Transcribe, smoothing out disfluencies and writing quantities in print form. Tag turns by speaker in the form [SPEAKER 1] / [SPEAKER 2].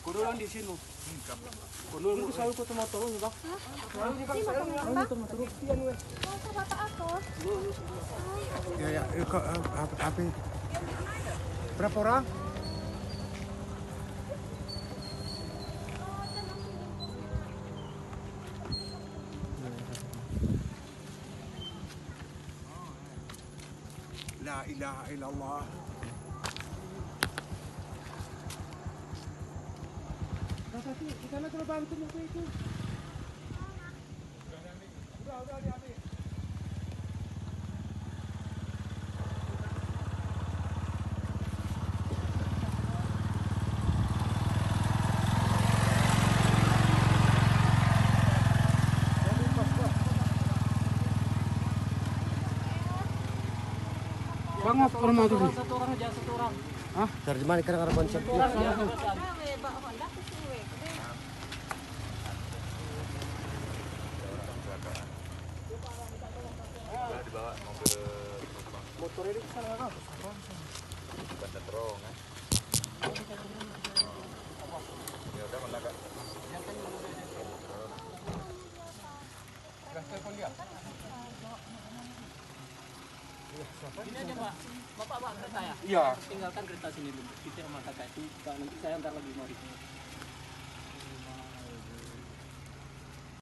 [SPEAKER 1] Kuno lang di sino. Kuno lang sayo ko tumaturo, di ba?
[SPEAKER 2] Sa bata ako.
[SPEAKER 3] Ya, api. Berapa orang? La ilaha illallah. Tapi di sana coba bantu muka itu. Udah diambil.
[SPEAKER 1] Bangap orang tuh.
[SPEAKER 4] Satu orang aja, satu orang.
[SPEAKER 1] Hah?
[SPEAKER 3] Terjemahan kadang-kadang konsep.
[SPEAKER 5] Dibawa mau ke
[SPEAKER 1] Motor ini sana kan?
[SPEAKER 5] Bandar Terowongan. Ya udah mana kak?
[SPEAKER 4] Ini aja Pak, Bapak bawa kereta ya?
[SPEAKER 1] Iya.
[SPEAKER 4] Tinggalkan kereta sini dulu, kita sama kakak itu, nanti saya antar lagi mari.